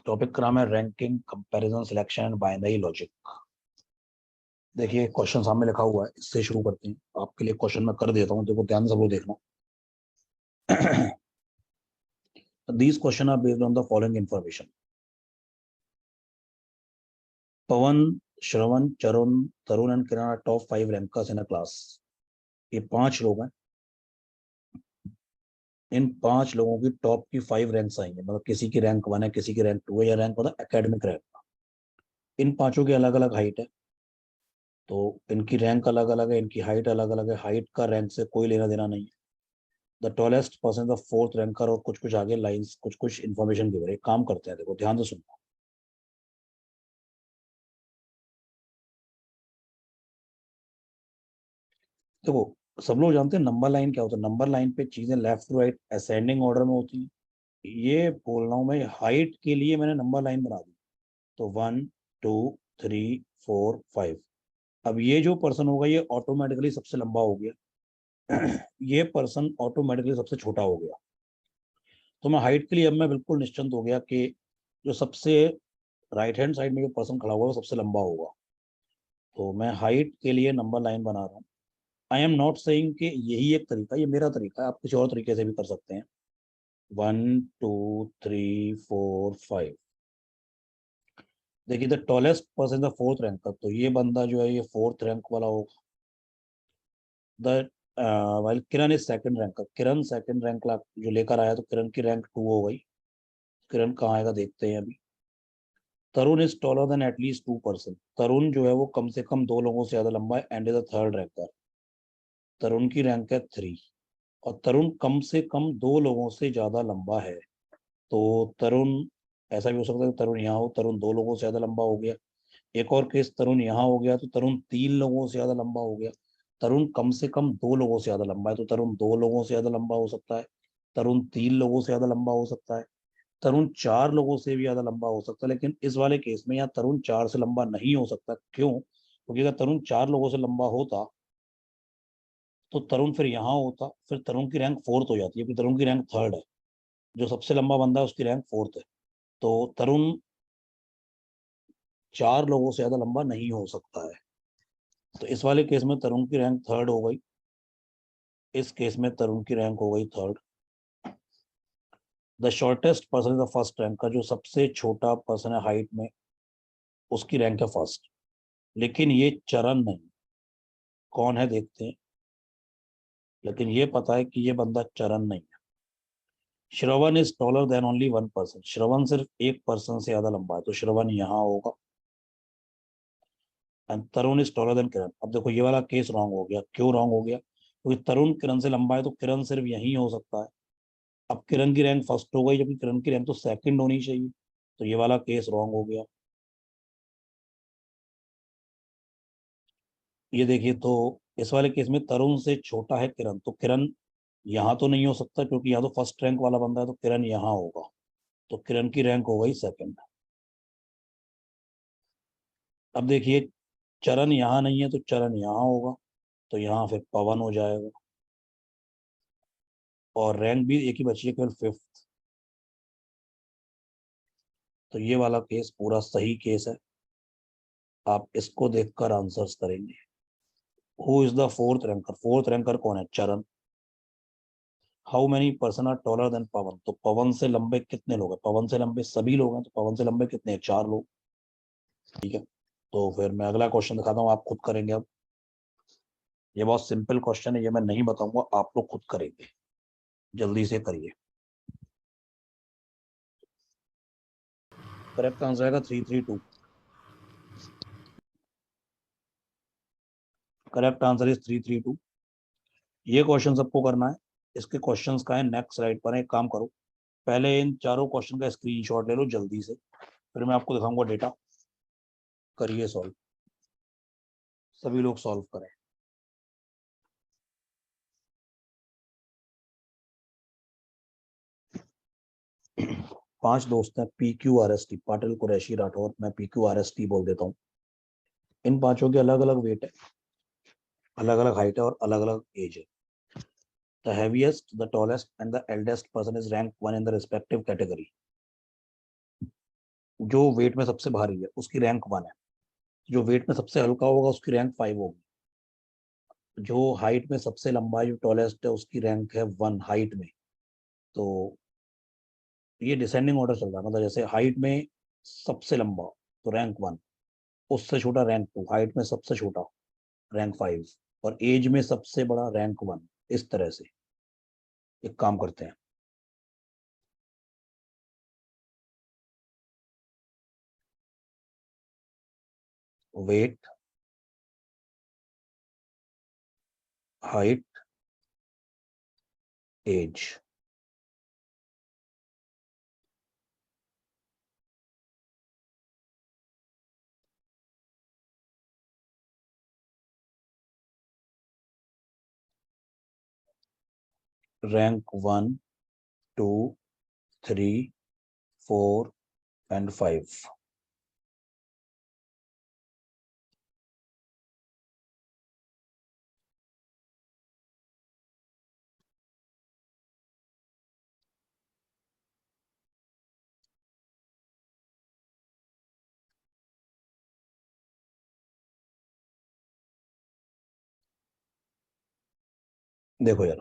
Topic का नाम है ranking comparison selection and binary logic. देखिए क्वेश्चन सामने लिखा हुआ है, इससे शुरू करते हैं। आपके लिए क्वेश्चन मैं कर देता हूँ, देखो ध्यान से सब लोग देखना। These question are based on the following information. Pawan, Shravan, Charun, Tarun and Kiran are top 5 rankers in a class. ये 5 लोग हैं। इन 5 लोगों की टॉप की 5 रैंक्स आएंगे, मतलब किसी की रैंक 1 है, किसी की रैंक 2 है, या रैंक मतलब एकेडमिक रैंक। इन पांचों की अलग अलग हाइट है, तो इनकी रैंक अलग अलग है, इनकी हाइट अलग अलग है। हाइट का रैंक से कोई लेना देना नहीं है। The tallest person the fourth ranker, और कुछ कुछ आगे लाइंस, कुछ कुछ इन्फॉर्मेशन गिव रहे। काम करते हैं, देखो ध्यान से सुनना। देखो सब लोग जानते हैं नंबर लाइन क्या होता है। नंबर लाइन पे चीजें left to right ascending order में होती है। ये बोल रहा हूं मैं, हाइट के लिए मैंने नंबर लाइन बना दी। तो 1 2 3 4 5। अब ये जो पर्सन होगा ये ऑटोमेटिकली सबसे लंबा हो गया। ये पर्सन ऑटोमेटिकली सबसे छोटा हो गया। तो मैं हाइट के लिए अब मैं बिल्कुल निश्चिंत हो गया कि जो सबसे राइट हैंड साइड में जो पर्सन खड़ा हुआ है वो सबसे लंबा होगा। तो मैं हाइट के लिए नंबर लाइन बना रहा हूँ। आई एम नॉट सेइंग कि यही एक तरीका, ये मेरा तरीका है, आप किसी और तरीके से भी कर सकते हैं। 1 2 3 4 5। देखिए the tallest person the fourth rank का, तो ये बंदा जो है ये फोर्थ रैंक वाला होगा। The while Kiran is second rank का, किरण सेकंड रैंक जो लेकर आया, तो किरण की रैंक 2 हो गई। किरण कहाँ आएगा देखते हैं अभी। Tarun is taller than at least 2 person. Tarun जो है वो कम से कम 2 लोगों से ज्यादा लंबा है and is the third ranker. Tarun की रैंक है 3। और तरुण कम से कम 2 लोगों से ज्यादा लंबा है। तो तरुण, ऐसा भी हो सकता है कि तरुण यहाँ हो, तरुण 2 लोगों से ज्यादा लंबा हो गया। एक और केस, तरुण यहाँ हो गया तो तरुण 3 लोगों से ज्यादा लंबा हो गया। तरुण कम से कम 2 लोगों से ज्यादा लंबा है, तो तरुण 2 लोगों से ज्यादा लंबा हो सकता है। तरुण 3 लोगों से ज्यादा लंबा हो सकता है। तरुण 4 लोगों से भी ज्यादा लंबा हो सकता है। लेकिन इस वाले केस में यहाँ तरुण 4 से लंबा नहीं हो सकता। क्यों? क्योंकि अगर तरुण 4 लोगों से लंबा होता तो तरुण फिर यहाँ होता, फिर तरुण की रैंक फोर्थ हो जाती है, क्योंकि तरुण की रैंक थर्ड है। जो सबसे लंबा बंदा है उसकी रैंक फोर्थ है। तो तरुण 4 लोगों से ज्यादा लंबा नहीं हो सकता है। तो इस वाले केस में तरुण की रैंक थर्ड हो गई। इस केस में तरुण की रैंक हो गई third. The shortest person is the first rank का, जो सबसे छोटा पर्सन है हाइट में, उसकी रैंक है फर्स्ट। लेकिन ये चरण नहीं। कौन है देखते हैं। लेकिन ये पता है कि ये बंदा चरण नहीं है। Shravan is taller than only 1 person. Shravan सिर्फ एक पर्सन से ज्यादा लंबा है, तो श्रवण यहाँ होगा। And Tarun is taller than Kiran. अब देखो ये वाला केस रॉन्ग हो गया। क्यों रॉन्ग हो गया? क्योंकि तरुण किरण से लंबा है, तो किरण सिर्फ यहीं हो सकता है। अब किरण की रैंक फर्स्ट हो गई, जबकि किरण की रैंक तो सेकंड होनी चाहिए। तो ये वाला केस रॉन्ग हो गया। ये देखिए, तो इस वाले केस में तरुण से छोटा है किरण, तो किरण यहाँ तो नहीं हो सकता, क्योंकि यहाँ तो फर्स्ट रैंक वाला बंदा है, तो किरण यहाँ होगा। तो किरण की रैंक हो गई सेकंड। अब देखिए, चरण यहाँ नहीं है तो चरण यहाँ होगा, तो यहाँ फिर पवन हो जाएगा। और रैंक भी एक ही बची है, केवल फिफ्थ। तो ये वाला केस पूरा सही केस है। आप इसको देखकर आंसर्स करेंगे। Who is the fourth ranker? Fourth ranker कौन है? Charan. How many person are taller than Pawan? तो पवन से लंबे कितने लोग हैं? पवन से लंबे सभी लोग हैं, तो पवन से लंबे कितने हैं? 4 लोग। ठीक है, तो फिर मैं अगला क्वेश्चन दिखाता हूँ, आप खुद करेंगे अब। ये बहुत सिंपल क्वेश्चन है, ये मैं नहीं बताऊंगा, आप लोग खुद करेंगे। जल्दी से करिए। करेक्ट आंसर आएगा 332। Correct answer is 332। ये क्वेश्चन सबको करना है। इसके क्वेश्चंस का है नेक्स्ट स्लाइड पर है। एक काम करो, पहले इन चारों क्वेश्चन का स्क्रीनशॉट ले लो जल्दी से, फिर मैं आपको दिखाऊंगा डेटा। करिए सॉल्व, सभी लोग सॉल्व करें। 5 दोस्त हैं, PQRST, पाटिल, कुरैशी, राठौर। मैं PQRST बोल देता हूँ। इन पांचों के अलग अलग वेट है, अलग अलग हाइट है, और अलग अलग एज है। The heaviest, the tallest and the eldest person is rank 1 in the respective category. जो वेट में सबसे भारी है उसकी रैंक 1 है, जो वेट में सबसे हल्का होगा उसकी रैंक 5 होगी, जो हाइट में सबसे लंबा है, जो टॉलेस्ट है, उसकी रैंक है 1 हाइट में। तो ये डिसेंडिंग ऑर्डर चल रहा है, मतलब जैसे हाइट में सबसे लंबा तो रैंक 1, उससे छोटा रैंक 2, हाइट में सबसे छोटा रैंक 5, और एज में सबसे बड़ा रैंक 1। इस तरह से एक काम करते हैं। Weight, height, age. Rank 1, 2, 3, 4 and 5। देखो यार,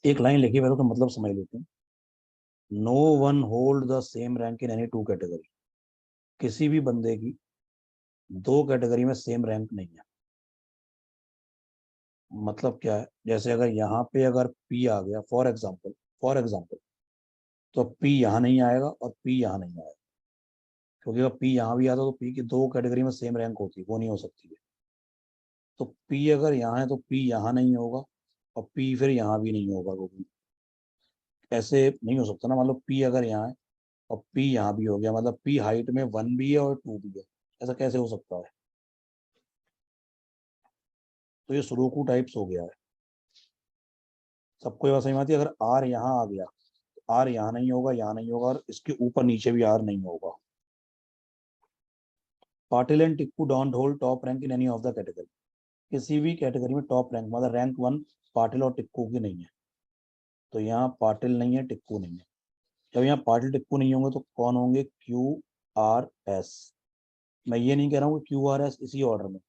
एक लाइन लिखी है तो मतलब समझ लेते हैं। No one hold the same rank in any two category. किसी भी बंदे की दो कैटेगरी में सेम रैंक नहीं है। मतलब क्या है, जैसे अगर यहाँ पे अगर पी आ गया फॉर एग्जाम्पल, तो पी यहाँ नहीं आएगा और पी यहाँ नहीं आएगा, क्योंकि अगर पी यहाँ भी आता तो पी की दो कैटेगरी में सेम रैंक होती, वो नहीं हो सकती है। तो पी अगर यहाँ है तो पी यहाँ नहीं होगा, और पी फिर यहाँ भी नहीं होगा, क्योंकि ऐसे नहीं हो सकता ना। मतलब पी अगर यहाँ है और पी यहाँ भी हो गया, मतलब पी हाइट में 1 भी है और 2 भी है, ऐसा कैसे हो सकता है? तो ये सुडोकू टाइप्स हो गया है। सबको ये बात समझ में आती है? अगर आर यहाँ आ गया तो आर यहाँ नहीं होगा, यहाँ नहीं होगा, और इसके ऊपर नीचे भी आर नहीं होगा। Patil and Tikku don't hold top rank in any of the category. किसी भी कैटेगरी में टॉप रैंक, मतलब रैंक 1 पाटिल और टिक्कू की नहीं है। तो यहाँ पाटिल नहीं है, टिक्कू नहीं है। जब यहाँ पाटिल टिक्कू नहीं होंगे तो कौन होंगे? Q, R, S. मैं ये नहीं कह रहा हूँ कि क्यू आर एस इसी ऑर्डर में,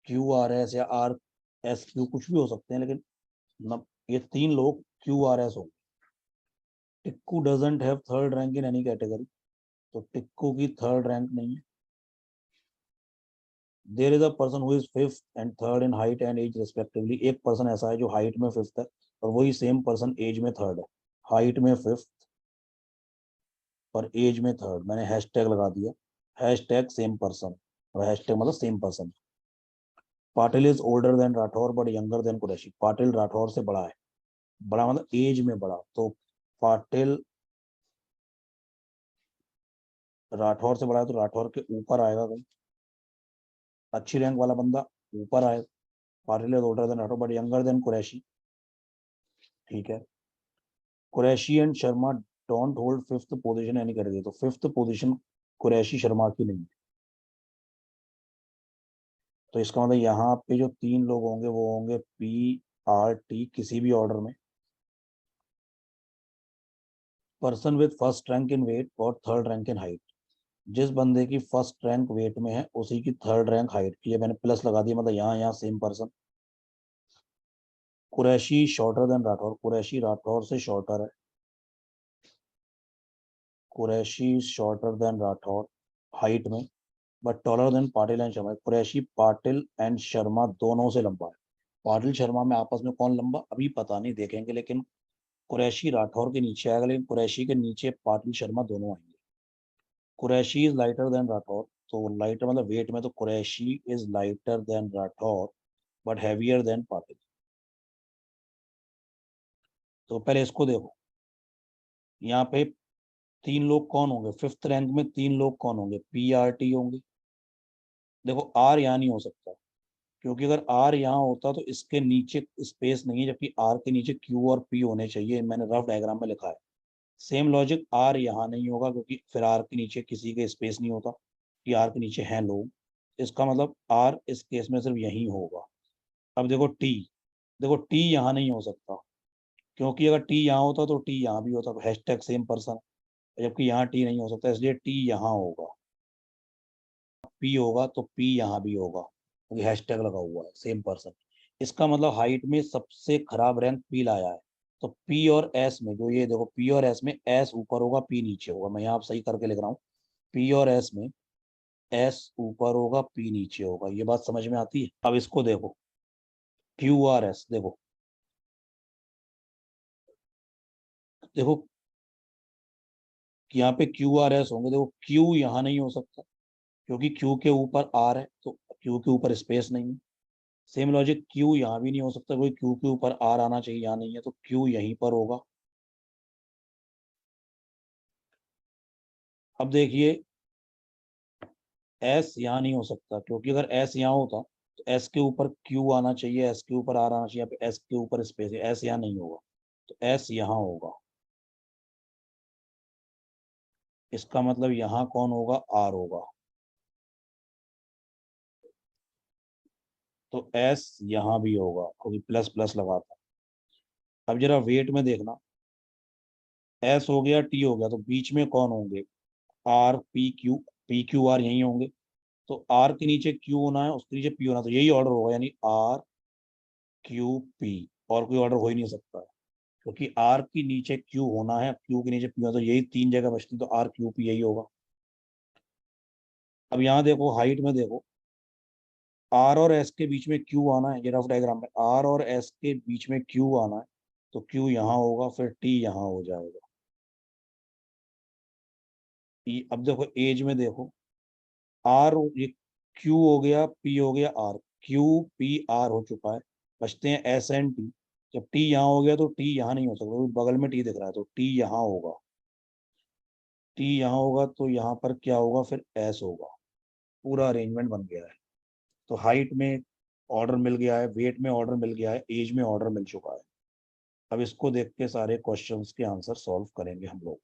क्यू आर एस या आर एस क्यू कुछ भी हो सकते हैं, लेकिन न, ये तीन लोग क्यू आर एस होंगे। Tikku doesn't have third rank in any category, तो टिक्कू की थर्ड रैंक नहीं है। There is a person who is fifth and third in height and age respectively. एक पर्सन ऐसा है जो हाइट में फिफ्थ है और वही सेम पर्सन एज में थर्ड है। हाइट में फिफ्थ और एज में थर्ड, मैंने हैशटैग लगा दिया, हैशटैग सेम पर्सन, और हैशटैग मतलब same person. Patil is older than Rathore but younger than Qureshi. Patil Rathore से बड़ा है, बड़ा मतलब एज में बड़ा, तो पाटिल राठौर से बड़ा है तो राठौर के ऊपर आएगा कहीं, अच्छी रैंक वाला बंदा ऊपर आए। Patil is older than Rathore but younger than Qureshi, ठीक है। Qureshi and Sharma don't hold fifth position any category, तो फिफ्थ पोजीशन कुरैशी शर्मा की नहीं है। तो इसका मतलब यहाँ पे जो तीन लोग होंगे वो होंगे पी, आर, टी, किसी भी ऑर्डर में। Person with first rank in weight और थर्ड रैंक इन हाइट। जिस बंदे की फर्स्ट रैंक वेट में है उसी की थर्ड रैंक हाइट की है, मैंने प्लस लगा दिया, मतलब यहाँ यहाँ same person. Qureshi shorter than Rathore, Qureshi Rathore से शॉर्टर है। Qureshi shorter than Rathore height में, but taller than Patil and Sharma. Qureshi Patil and Sharma दोनों से लंबा है। पाटिल शर्मा में आपस में कौन लंबा अभी पता नहीं, देखेंगे, लेकिन कुरैशी राठौर के नीचे आएगा, लेकिन कुरैशी के नीचे पाटिल शर्मा दोनों आएंगे। Qureshi is lighter than Rathore, तो लाइटर मतलब वेट में, तो Qureshi is lighter than Rathore but heavier than Patil. तो पहले इसको देखो, यहाँ पे तीन लोग कौन होंगे फिफ्थ रैंक में? तीन लोग कौन होंगे? पी, आर, टी होंगे। देखो आर यहाँ नहीं हो सकता, क्योंकि अगर आर यहाँ होता तो इसके नीचे स्पेस नहीं है, जबकि आर के नीचे क्यू और पी होने चाहिए, मैंने रफ डायग्राम में लिखा है। सेम लॉजिक, आर यहाँ नहीं होगा क्योंकि फिर आर के नीचे किसी के स्पेस नहीं होता, कि आर के नीचे हैं लोग। इसका मतलब आर इस केस में सिर्फ यही होगा। अब देखो टी, देखो टी यहाँ नहीं हो सकता, क्योंकि अगर टी यहाँ होता तो टी यहाँ भी होता, हैशटैग सेम पर्सन। जबकि यहाँ टी नहीं हो सकता, इसलिए टी यहाँ होगा, पी होगा तो पी यहाँ भी होगा क्योंकि हैशटैग लगा हुआ है सेम पर्सन। इसका मतलब हाइट में सबसे खराब रैंक पी लाया है। तो पी और एस में, जो ये देखो पी और एस में एस ऊपर होगा पी नीचे होगा, मैं यहाँ सही करके लिख रहा हूँ। पी और एस में एस ऊपर होगा पी नीचे होगा, ये बात समझ में आती है। अब इसको देखो, क्यू आर एस, देखो देखो कि यहाँ पे क्यू आर एस होंगे, देखो क्यू यहाँ नहीं हो सकता क्योंकि क्यू के ऊपर आर है, तो क्यू के ऊपर स्पेस नहीं है। सेम लॉजिक क्यू यहाँ भी नहीं हो सकता, कोई क्यू के ऊपर आर आना चाहिए, यहाँ नहीं है, तो क्यू यहीं पर होगा। अब देखिए एस यहाँ नहीं हो सकता क्योंकि अगर एस यहाँ होता तो एस के ऊपर क्यू आना चाहिए, एस के ऊपर आर आना चाहिए, यहाँ पे एस के ऊपर स्पेस है, एस यहाँ नहीं होगा, तो एस यहाँ होगा। इसका मतलब यहाँ कौन होगा, आर होगा, तो एस यहाँ भी होगा क्योंकि प्लस प्लस लगा था। अब जरा वेट में देखना, एस हो गया टी हो गया, तो बीच में कौन होंगे, R P Q, P Q R यही होंगे। तो आर के नीचे क्यू होना है, उसके नीचे पी होना, तो यही ऑर्डर होगा, यानी आर क्यू पी, और कोई ऑर्डर हो ही नहीं सकता है क्योंकि आर के नीचे क्यू होना है, क्यू के नीचे पी होना, तो यही तीन जगह बचती, तो आर क्यू पी यही होगा। अब यहाँ देखो हाइट में देखो, आर और एस के बीच में क्यू आना है, ये रफ डायग्राम में आर और एस के बीच में क्यू आना है, तो क्यू यहाँ होगा, फिर टी यहाँ हो जाएगा। अब देखो एज में देखो, आर, ये क्यू हो गया पी हो गया आर, क्यू पी आर हो चुका है, बचते हैं एस एंड टी। जब टी यहाँ हो गया तो टी यहाँ नहीं हो सकता क्योंकि बगल में टी दिख रहा है, तो टी यहाँ होगा, टी यहाँ होगा, तो यहाँ पर क्या होगा, फिर एस होगा। पूरा अरेंजमेंट बन गया है। तो हाइट में ऑर्डर मिल गया है, वेट में ऑर्डर मिल गया है, एज में ऑर्डर मिल चुका है। अब इसको देख के सारे क्वेश्चंस के आंसर सॉल्व करेंगे हम लोग।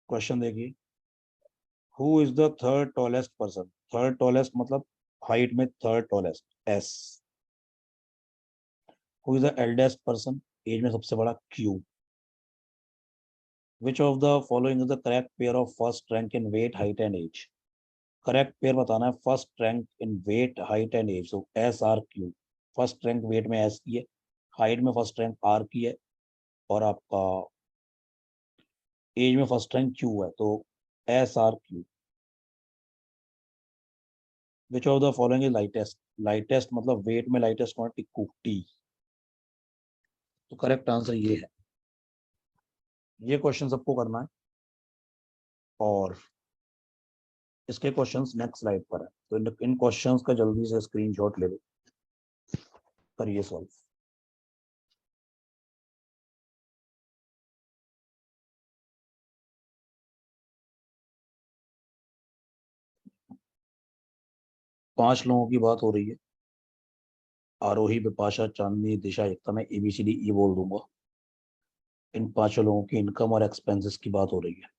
क्वेश्चन देखिए, who is the third tallest person, third tallest मतलब हाइट में third tallest, S. Who is the eldest person, age में सबसे बड़ा, Q. Which of the following is the correct pair of first rank in weight height and age. Correct pair बताना है, first rank in weight height and age, तो S are Q. First rank weight में S की है, height में first rank are की है, और आपका एज में फर्स्ट रैंक क्यू है, तो S are Q. Which of the following is lightest, lightest मतलब वेट में लाइटेस्ट कौन है, टिक्कू, टी। तो करेक्ट आंसर ये है। ये क्वेश्चन सबको करना है, और इसके क्वेश्चंस नेक्स्ट स्लाइड पर है, तो इन क्वेश्चंस का जल्दी से स्क्रीनशॉट ले लो, करिए सॉल्व। 5 लोगों की बात हो रही है, आरोही, बिपाशा, चांदनी, दिशा, एकता, मैं ABCD ई बोल दूंगा। इन 5 लोगों की इनकम और एक्सपेंसेस की बात हो रही है।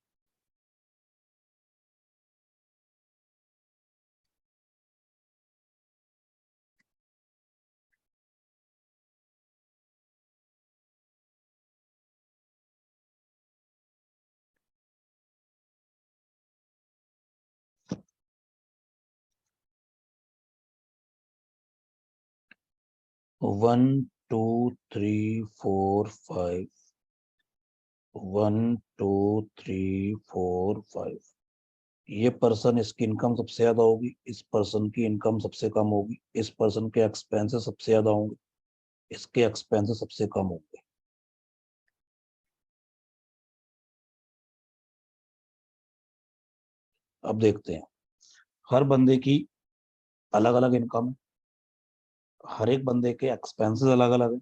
One, two, three, four, five, 1 2 3 4 5। ये पर्सन, इसकी इनकम सबसे ज्यादा होगी, इस पर्सन की इनकम सबसे कम होगी, इस पर्सन के एक्सपेंसेस सबसे ज्यादा होंगे, इसके एक्सपेंसेस सबसे कम होंगे। अब देखते हैं, हर बंदे की अलग अलग इनकम है, हर एक बंदे के एक्सपेंसेस अलग अलग है,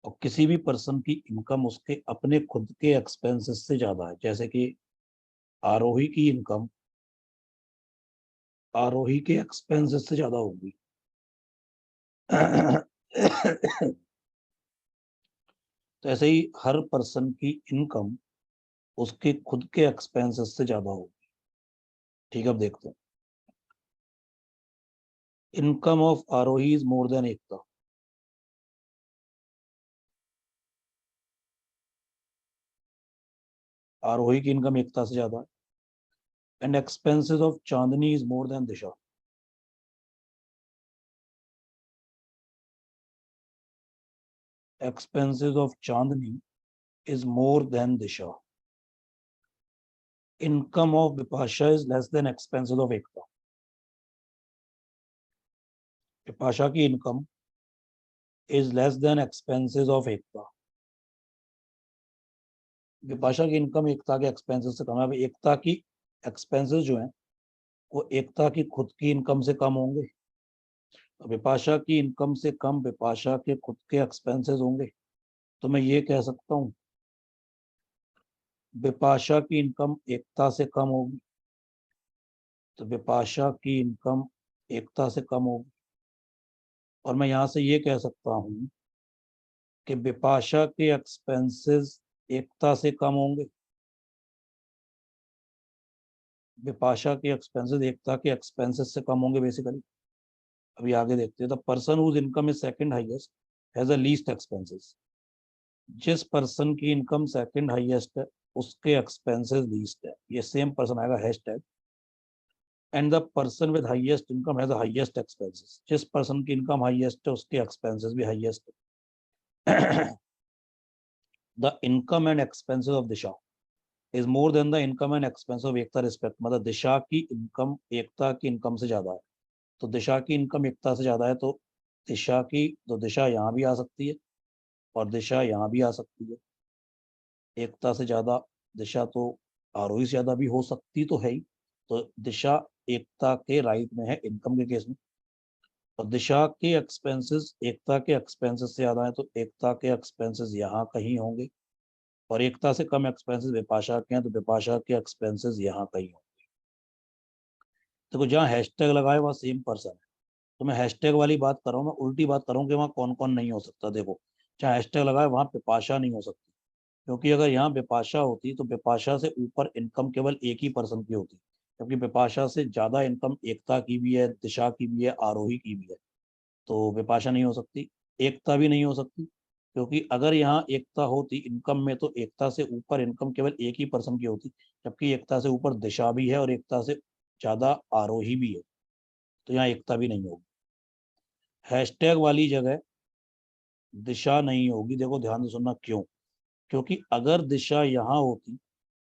और किसी भी पर्सन की इनकम उसके अपने खुद के एक्सपेंसेस से ज्यादा है। जैसे कि आरोही की इनकम आरोही के एक्सपेंसेस से ज्यादा होगी। तो ऐसे ही हर पर्सन की इनकम उसके खुद के एक्सपेंसेस से ज्यादा होगी। ठीक है, अब देखते हैं। Income of Arohi is more than Ekta. Arohi की इनकम एकता से ज्यादा है। And expenses of Chandni is more than Disha. Expenses of Chandni is more than Disha. Income of Bipasha is less than expenses of Ekta. Bipasha की income is less than expenses of Ekta. Vipasha की इनकम एकता के expenses से कम है। अब एकता की एक्सपेंसेस जो हैं वो एकता की खुद की इनकम से कम होंगे। तो विपाशा की इनकम से कम विपाशा के खुद के एक्सपेंसेस होंगे। तो मैं ये कह सकता हूँ विपाशा की इनकम एकता से कम होगी। तो विपाशा की इनकम एकता से कम होगी। और मैं यहाँ से ये कह सकता हूँ कि विपाशा के एक्सपेंसेस एकता से कम होंगे। विपाशा के एक्सपेंसेस एकता के एक्सपेंसेस से कम होंगे बेसिकली। अभी आगे देखते हैं। The person whose income is second highest has a least expenses. जिस पर्सन की इनकम सेकंड हाईएस्ट है उसके एक्सपेंसेस लीस्ट है। ये सेम पर्सन आएगा hashtag. And the person with highest income has the highest expenses. जिस पर्सन की income highest है उसके एक्सपेंसेस भी हाईएस्ट है। The income and expenses of Disha is more than the income and expense of Ekta respect. मतलब दिशा की income एकता की income से ज्यादा है। तो दिशा की इनकम एकता से ज्यादा है तो दिशा यहाँ भी आ सकती है और दिशा यहाँ भी आ सकती है। एकता से ज्यादा दिशा तो आरोही से ज्यादा भी हो सकती तो है ही। तो दिशा एकता के राइट में है इनकम के केस में। और दिशा के एक्सपेंसेस एकता के एक्सपेंसेस से ज्यादा है तो एकता के एक्सपेंसेस यहाँ कहीं होंगे। और एकता से कम एक्सपेंसेस विपाशा के हैं तो विपाशा के एक्सपेंसेस यहाँ कहीं होंगे। देखो जहाँ हैशटैग लगाए वहाँ सेम पर्सन है। तो मैं हैशटैग वाली बात कर रहा हूँ, मैं उल्टी बात कर रहा हूँ कि वहाँ कौन कौन नहीं हो सकता। देखो जहाँ हैशटैग लगाए वहाँ विपाशा नहीं हो सकती। क्योंकि अगर यहाँ विपाशा होती तो विपाशा से ऊपर इनकम केवल एक ही पर्सन की होती। जबकि विपाशा से ज्यादा इनकम एकता की भी है, दिशा की भी है, आरोही की भी है। तो विपाशा नहीं हो सकती। एकता भी नहीं हो सकती क्योंकि अगर यहाँ एकता होती इनकम में तो एकता से ऊपर इनकम केवल एक ही पर्सन की होती। जबकि एकता से ऊपर दिशा भी है और एकता से ज्यादा आरोही भी है। तो यहाँ एकता भी नहीं होगी। हैशटैग वाली जगह दिशा नहीं होगी। देखो ध्यान से सुनना क्यों। क्योंकि अगर दिशा यहाँ होती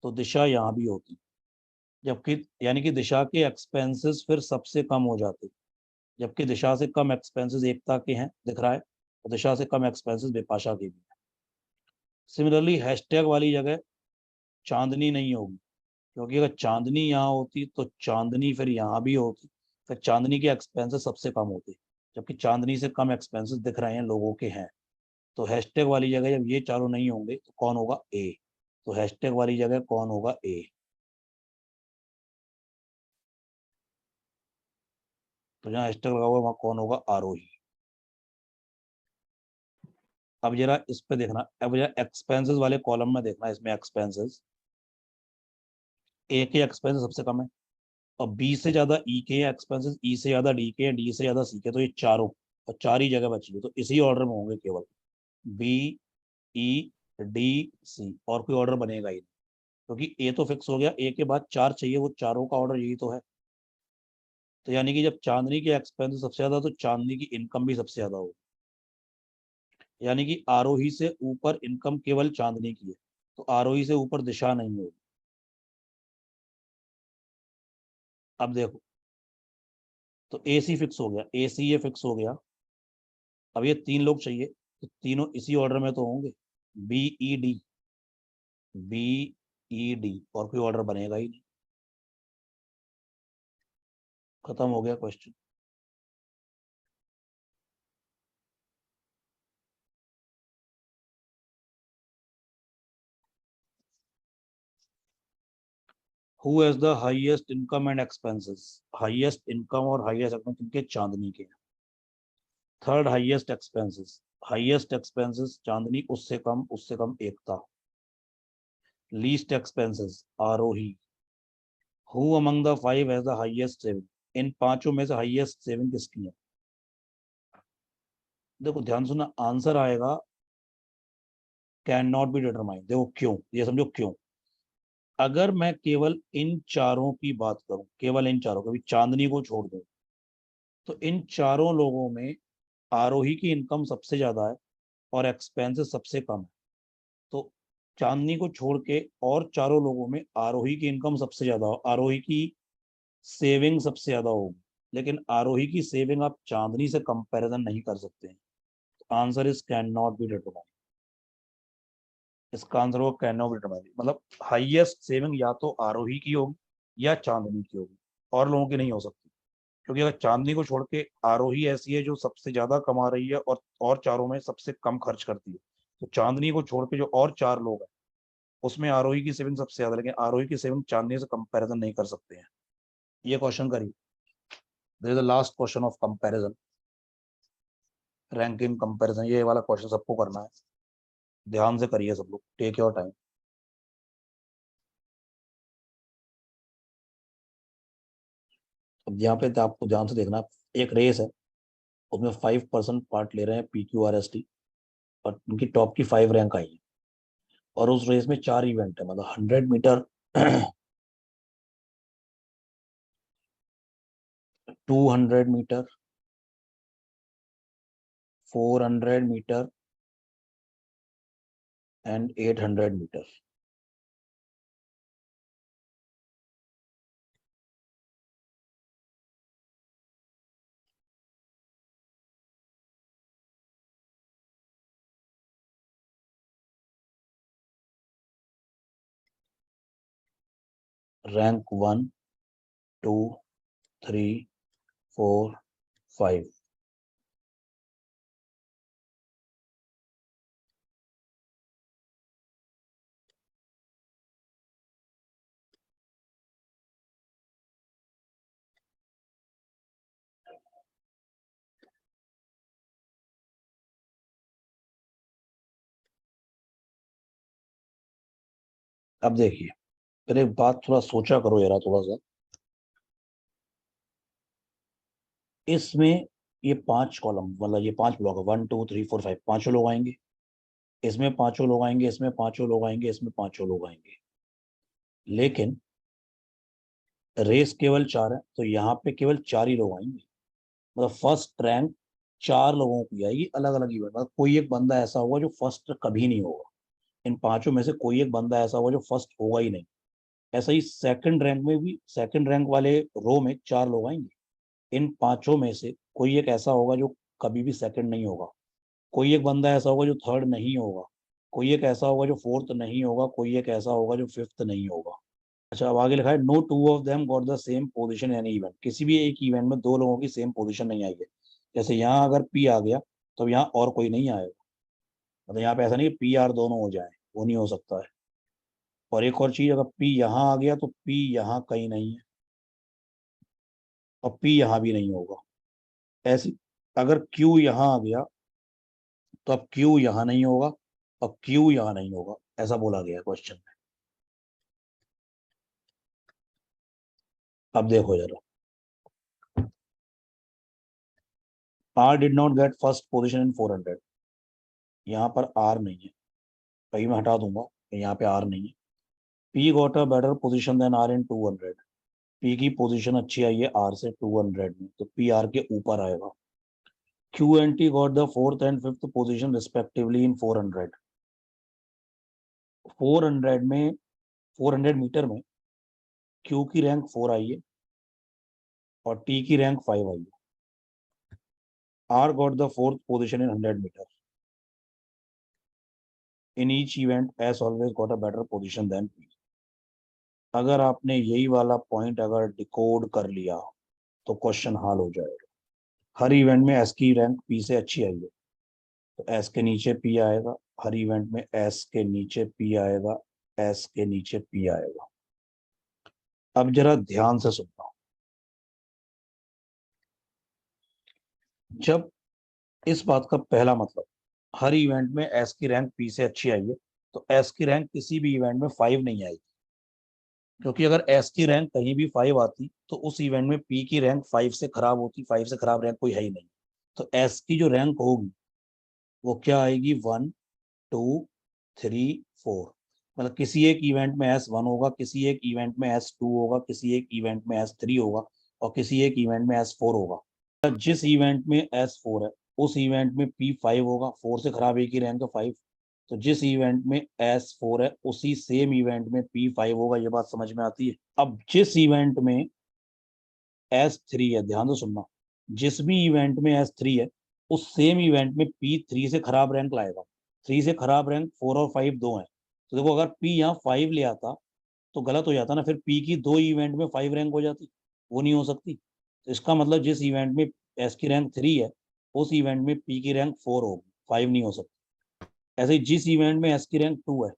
तो दिशा यहाँ भी होती। जबकि यानी कि दिशा के एक्सपेंसेस फिर सबसे कम हो जाते। जबकि दिशा से कम एक्सपेंसेस एकता के हैं दिख रहा है और दिशा से कम एक्सपेंसेस विपाशा के भी हैं। सिमिलरली हैशटैग वाली जगह चांदनी नहीं होगी। क्योंकि अगर चांदनी यहाँ होती तो चांदनी फिर यहाँ भी होती। फिर चांदनी के एक्सपेंसेस सबसे कम होते। जबकि चांदनी से कम एक्सपेंसेस दिख रहे हैं लोगों के हैं। तो हैशटैग वाली जगह जब ये चारों नहीं होंगे तो कौन होगा ए। तो हैशटैग वाली जगह कौन होगा ए। तो जहाँ हैशटैग लगा हुआ है वहाँ कौन होगा आरोही। अब जरा इस पे देखना। अब जरा एक्सपेंसेस वाले कॉलम में देखना। इसमें एक्सपेंसेस ए के एक्सपेंसेस सबसे कम है और बी से ज्यादा ई के एक्सपेंसेस, ई से ज्यादा डी के, डी से ज्यादा सी के। तो ये चारों और चार ही जगह बची है तो इसी ऑर्डर में होंगे केवल बी, ई, डी, सी। और कोई ऑर्डर बनेगा ही नहीं। क्योंकि ए तो फिक्स हो गया, ए के बाद चार चाहिए, वो चारों का ऑर्डर यही तो है। तो यानी कि जब चांदनी के एक्सपेंसेस सबसे ज्यादा तो चांदनी की इनकम भी सबसे ज्यादा होगी। यानी कि आरोही से ऊपर इनकम केवल चांदनी की है तो आरोही से ऊपर दिशा नहीं होगी। अब देखो तो ए सी फिक्स हो गया, ए सी ये फिक्स हो गया। अब ये तीन लोग चाहिए तो तीनों इसी ऑर्डर में तो होंगे B E D. B E D और कोई ऑर्डर बनेगा ही नहीं। खत्म हो गया question. Who has the highest income and expenses. Highest income और हाईएस्ट एक्सपेंस इनके चांदनी के। Third highest expenses. Highest expenses Chandni, उससे कम Ekta. Least expenses Arohi, who among the five has the highest saving, इन पांचों में से हाईएस्ट सेविंग किसकी है? देखो ध्यान सुनना, आंसर आएगा कैन नॉट बी डिटरमाइंड। देखो क्यों, ये समझो क्यों। अगर मैं केवल इन चारों की बात करूं, केवल इन चारों, कभी चांदनी को छोड़ दूं, तो इन चारों लोगों में आरोही की इनकम सबसे ज्यादा है और एक्सपेंसेस सबसे कम है। तो चांदनी को छोड़ के और चारों लोगों में आरोही की इनकम सबसे ज्यादा हो, आरोही की सेविंग सबसे ज्यादा होगी। लेकिन आरोही की सेविंग आप चांदनी से कंपैरिजन नहीं कर सकते हैं। तो answer is can not be determined. इसका आंसर होगा कैन नॉट बी डिटरमाइंड, मतलब हाईएस्ट सेविंग या तो आरोही की होगी या चांदनी की होगी, और लोगों की नहीं हो सकती। क्योंकि अगर चांदनी को छोड़ के आरोही ऐसी है जो सबसे ज्यादा कमा रही है और चारों में सबसे कम खर्च करती है, तो चांदनी को छोड़ के जो और चार लोग हैं उसमें आरोही की सेविंग सबसे ज्यादा, लेकिन आरोही की सेविंग चांदनी से कंपैरिजन नहीं कर सकते हैं। ये क्वेश्चन करिए, this is the last question of comparison, ranking comparison, ये वाला क्वेश्चन सबको करना है। ध्यान से करिए सब लोग, टेक योर टाइम। अब यहाँ पे तो आपको ध्यान से देखना, एक रेस है, उसमें 5% पार्ट ले रहे हैं PQRST, और उनकी टॉप की 5 रैंक आई है। और उस रेस में 4 इवेंट है, मतलब 100 metre, 200 metre, 400 metre and 800 metre. Rank 1, 2, 3, 4, 5। अब देखिए, फिर एक बात थोड़ा सोचा करो यार, थोड़ा सा इसमें, ये 5 कॉलम, मतलब ये 5 ब्लॉक है, 1, 2, 3, 4, 5, पांचों लोग आएंगे, इसमें पांचों लोग आएंगे, इसमें पांचों लोग आएंगे, इसमें पांचों लोग आएंगे। लेकिन रेस केवल 4 है, तो यहाँ पे केवल 4 ही लोग आएंगे। मतलब फर्स्ट रैंक 4 लोगों की आएगी, अलग अलग इवेंट, मतलब कोई एक बंदा ऐसा होगा जो फर्स्ट कभी नहीं होगा। इन पांचों में से कोई एक बंदा ऐसा होगा जो फर्स्ट होगा ही नहीं। ऐसा ही सेकंड रैंक में भी, सेकंड रैंक वाले रो में 4 लोग आएंगे। इन पांचों में से कोई एक ऐसा होगा जो कभी भी सेकंड नहीं होगा, कोई एक बंदा ऐसा होगा जो थर्ड नहीं होगा, कोई एक ऐसा होगा जो फोर्थ नहीं होगा, कोई एक ऐसा होगा जो फिफ्थ नहीं होगा। अच्छा, अब आगे लिखा है no two of them got the same position in any event, किसी भी एक इवेंट में दो लोगों की सेम पोजीशन नहीं आई है। जैसे यहाँ अगर पी आ गया तो यहाँ और कोई नहीं आएगा, मतलब यहाँ पे ऐसा नहीं कि PR दोनों हो जाए, वो नहीं हो सकता है। और एक और चीज, अगर पी यहाँ आ गया तो पी यहाँ कहीं नहीं है, और पी यहाँ भी नहीं होगा। ऐसी, अगर क्यू यहाँ आ गया तो अब क्यू यहाँ नहीं होगा, और क्यू यहाँ नहीं होगा, ऐसा बोला गया है क्वेश्चन में। अब देखो जरा, R did not get first position in 400, यहाँ पर आर नहीं है, कहीं मैं हटा दूंगा कि यहाँ पे आर नहीं है। P got a better position than R in 200, P की पोजीशन अच्छी आई है आर से 200 में, तो पी आर के ऊपर आएगा। Q and T got the fourth and fifth position respectively इन 400, 400 में, 400 मीटर में क्यू की रैंक 4 आई है और टी की रैंक 5 आई है। R got the fourth position in 100 metre, in each event S always got a better position than P. अगर आपने यही वाला पॉइंट अगर डिकोड कर लिया तो क्वेश्चन हल हो जाएगा। हर इवेंट में एस की रैंक पी से अच्छी आई है, तो एस के नीचे पी आएगा। हर इवेंट में एस के नीचे पी आएगा, एस के नीचे पी आएगा। अब जरा ध्यान से सुनना, जब इस बात का पहला मतलब, हर इवेंट में एस की रैंक पी से अच्छी आई है, तो एस की रैंक किसी भी इवेंट में 5 नहीं आएगी, क्योंकि अगर एस की रैंक कहीं भी 5 आती तो उस इवेंट में पी की रैंक 5 से खराब होती, 5 से खराब रैंक कोई है ही नहीं। तो एस की जो रैंक होगी वो क्या आएगी, 1 2 3 4। मतलब किसी एक इवेंट में S1 होगा, किसी एक इवेंट में S2 होगा, किसी एक इवेंट में S3 होगा, और किसी एक इवेंट में S4 होगा। जिस इवेंट में S4 है उस इवेंट में P5 होगा, 4 से खराब एक ही रैंक है 5। तो जिस इवेंट में S4 है उसी सेम इवेंट में P5 होगा। ये बात समझ में आती है। अब जिस इवेंट में S3 है, ध्यान से सुनना, जिस भी इवेंट में S3 है उस सेम इवेंट में P3 से खराब रैंक लाएगा। 3 से खराब रैंक 4 और 5 दो हैं। तो देखो अगर P यहाँ 5 ले आता तो गलत हो जाता ना, फिर P की दो इवेंट में 5 रैंक हो जाती, वो नहीं हो सकती। तो इसका मतलब जिस इवेंट में S की रैंक 3 है उस इवेंट में P की रैंक 4 होगी, 5 नहीं हो सकती। ऐसे ही जिस इवेंट में S की रैंक 2 है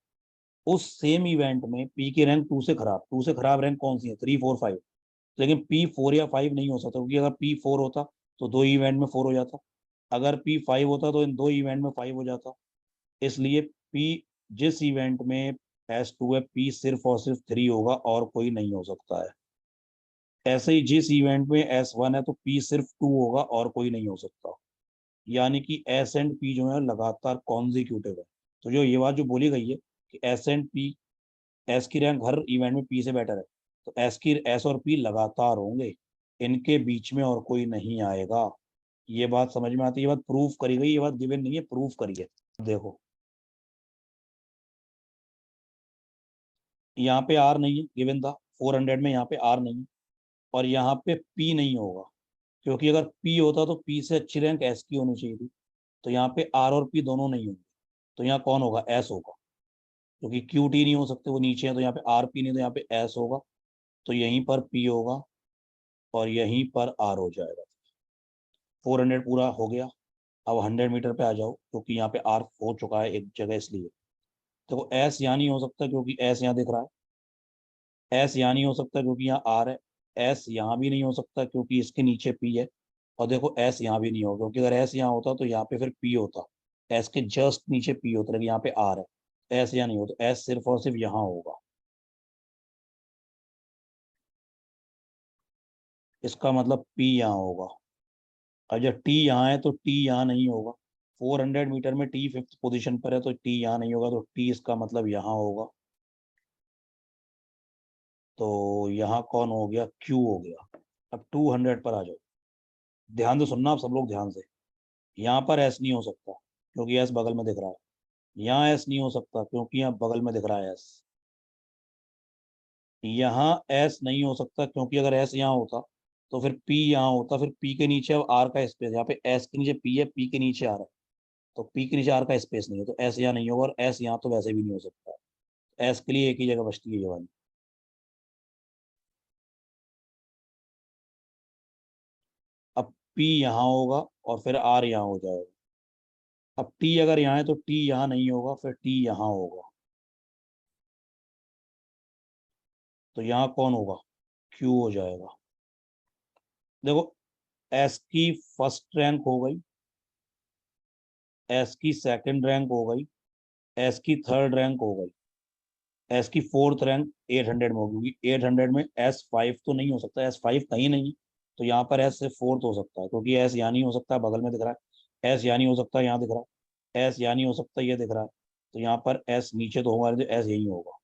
उस सेम इवेंट में P की रैंक 2 से खराब रैंक कौन सी है, 3 4 5। लेकिन P4 या 5 नहीं हो सकता, क्योंकि अगर P4 होता तो दो इवेंट में 4 हो जाता, अगर P5 होता तो इन दो इवेंट में 5 हो जाता। इसलिए P जिस इवेंट में S2 है P सिर्फ और सिर्फ 3 होगा और कोई नहीं हो सकता है। ऐसे ही जिस इवेंट में S1 है तो P सिर्फ 2 होगा और कोई नहीं हो सकता। यानी कि S एंड P जो है लगातार कॉन्जिक्यूटिव है। तो जो ये बात जो बोली गई है कि S एंड P, एस की रैंक हर इवेंट में पी से बेटर है, तो एस और पी लगातार होंगे, इनके बीच में और कोई नहीं आएगा। ये बात समझ में आती है, ये बात प्रूफ करी गई, ये बात गिवन नहीं है, प्रूफ करी है। देखो यहाँ पे आर नहीं है, गिवन था 400 में, यहाँ पे आर नहीं है, और यहाँ पे पी नहीं होगा, क्योंकि अगर पी होता तो पी से अच्छी रैंक एस की होनी चाहिए थी। तो यहाँ पे आर और पी दोनों नहीं होंगे, तो यहाँ कौन होगा, एस होगा, क्योंकि क्यू टी नहीं हो सकते, वो नीचे है। तो यहाँ पे आर पी नहीं, तो यहाँ पे एस होगा। तो यहीं पर पी होगा और यहीं पर आर हो जाएगा। 400 पूरा हो गया। अब 100 मीटर पे आ जाओ, क्योंकि यहाँ पे आर हो चुका है एक जगह, इसलिए देखो एस यहाँ नहीं हो सकता क्योंकि एस यहाँ दिख रहा है, एस यहाँ नहीं हो सकता क्योंकि यहाँ आर है, एस यहाँ भी नहीं हो सकता क्योंकि इसके नीचे पी है, और देखो एस यहाँ भी नहीं होगा, क्योंकि अगर एस यहाँ होता तो यहाँ पे फिर पी होता, एस के जस्ट नीचे पी होता, लेकिन यहाँ पे आर है, एस यहाँ नहीं होता, एस सिर्फ और सिर्फ यहाँ होगा। इसका मतलब पी यहाँ होगा। और जब टी यहाँ है तो टी यहाँ नहीं होगा। 400 मीटर में टी फिफ्थ पोजीशन पर है, तो टी यहाँ नहीं होगा, तो टी इसका मतलब यहाँ होगा। तो यहाँ कौन हो गया, क्यू हो गया। अब 200 पर आ जाओ, ध्यान से सुनना आप सब लोग ध्यान से। यहाँ पर एस नहीं हो सकता क्योंकि एस बगल में दिख रहा है, यहाँ एस नहीं हो सकता क्योंकि यहाँ बगल में दिख रहा है एस, यहाँ एस नहीं हो सकता क्योंकि अगर एस यहाँ होता तो फिर पी यहाँ होता, फिर पी के नीचे अब आर का स्पेस, यहाँ पे एस के नीचे पी है, पी के नीचे आर है, तो पी के नीचे आर का स्पेस नहीं है, तो एस यहाँ नहीं होगा, और एस यहाँ तो वैसे भी नहीं हो सकता। एस के लिए एक ही जगह बचती है ये वाली। अब पी यहाँ होगा और फिर आर यहाँ हो जाएगा। अब टी अगर यहाँ है तो टी यहाँ नहीं होगा, फिर टी यहाँ होगा, तो यहाँ कौन होगा, क्यू हो जाएगा। देखो एस की फर्स्ट रैंक हो गई, एस की सेकंड रैंक हो गई, एस की थर्ड रैंक हो गई, एस की फोर्थ रैंक 800 में होगी, 800 में S5 तो नहीं हो सकता, S5 कहीं नहीं। तो यहाँ पर एस से फोर्थ हो सकता है, क्योंकि एस यहाँ नहीं हो सकता, बगल में दिख रहा है, एस यहाँ नहीं हो सकता, यहाँ दिख रहा है, एस यहाँ नहीं हो सकता, ये दिख रहा है, तो यहाँ पर एस नीचे तो होगा, एस यही होगा।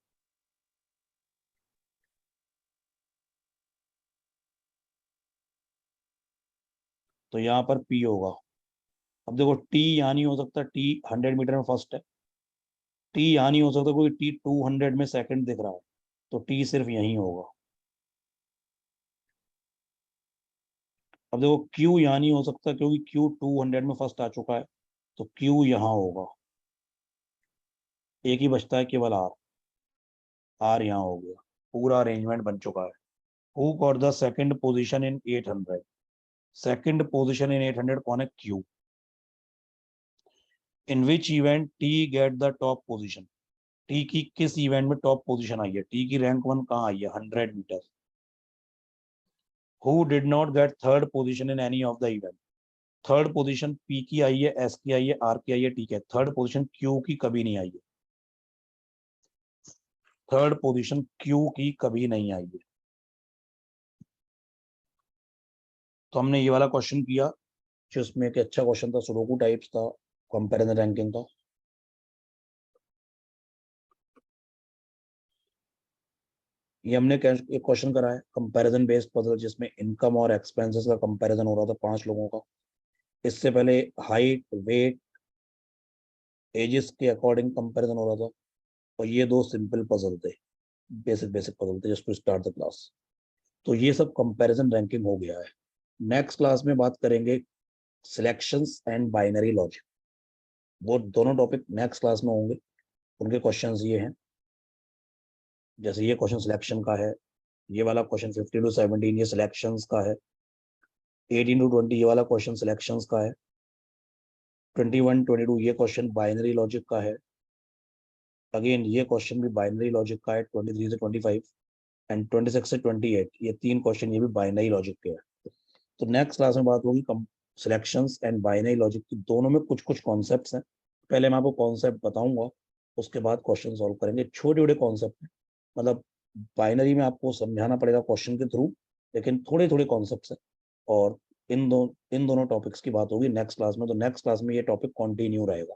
तो यहाँ पर पी होगा। अब देखो टी यहाँ नहीं हो सकता, टी 100 मीटर में फर्स्ट है, टी यहाँ नहीं हो सकता क्योंकि टी 200 में सेकंड दिख रहा है, तो टी सिर्फ यही होगा। अब देखो क्यू यहाँ नहीं हो सकता क्योंकि क्यू 200 में फर्स्ट आ चुका है, तो क्यू यहाँ होगा। एक ही बचता है केवल आर, आर यहाँ हो गया। पूरा अरेंजमेंट बन चुका है। Who got the second position in 800, second position in 800 कौन है, Q. In which event T get the top position, T की किस इवेंट में टॉप पोजीशन आई है, टी की रैंक 1 कहाँ आई है, 100 metre. Who did not get third position in any of the event, third position P की आई है, एस की आई है, आर की आई है, ठीक है, थर्ड पोजीशन क्यू की कभी नहीं आई है। थर्ड पोजीशन क्यू की कभी नहीं आई है। तो हमने ये वाला क्वेश्चन किया जिसमें एक अच्छा क्वेश्चन था, सुडोकू टाइप्स था, कंपैरिजन रैंकिंग का। ये हमने एक क्वेश्चन करा है कंपैरिजन बेस्ड पजल, जिसमें इनकम और एक्सपेंसेस का कंपैरिजन हो रहा था 5 लोगों का। इससे पहले हाइट, वेट, एजेस के अकॉर्डिंग कंपैरिजन हो रहा था। और ये दो सिंपल पजल थे, बेसिक बेसिक पजल थे just to start the class. तो ये सब कंपैरिजन रैंकिंग हो गया है। नेक्स्ट क्लास में बात करेंगे सिलेक्शंस एंड बाइनरी लॉजिक। वो दोनों टॉपिक नेक्स्ट क्लास में होंगे। उनके क्वेश्चंस ये हैं, जैसे ये क्वेश्चन सिलेक्शन का है, ये वाला क्वेश्चन 15 to 17 ये सिलेक्शंस का है, 18 to 20 ये वाला क्वेश्चन सिलेक्शंस का है, 21 22 ये क्वेश्चन बाइनरी लॉजिक का है। अगेन ये क्वेश्चन भी बाइनरी लॉजिक का है 23 से 25, एंड 26 से 28 ये तीन क्वेश्चन ये भी बाइनरी लॉजिक के हैं। तो नेक्स्ट क्लास में बात होगी सिलेक्शंस एंड बाइनरी लॉजिक की, दोनों में कुछ कुछ कॉन्सेप्ट्स हैं। पहले मैं आपको कॉन्सेप्ट बताऊंगा, उसके बाद क्वेश्चन सॉल्व करेंगे। छोटे छोटे कॉन्सेप्ट हैं, मतलब बाइनरी में आपको समझाना पड़ेगा क्वेश्चन के थ्रू, लेकिन थोड़े थोड़े कॉन्सेप्ट्स हैं। और इन दोनों टॉपिक्स की बात होगी नेक्स्ट क्लास में। तो नेक्स्ट क्लास में ये टॉपिक कंटिन्यू रहेगा।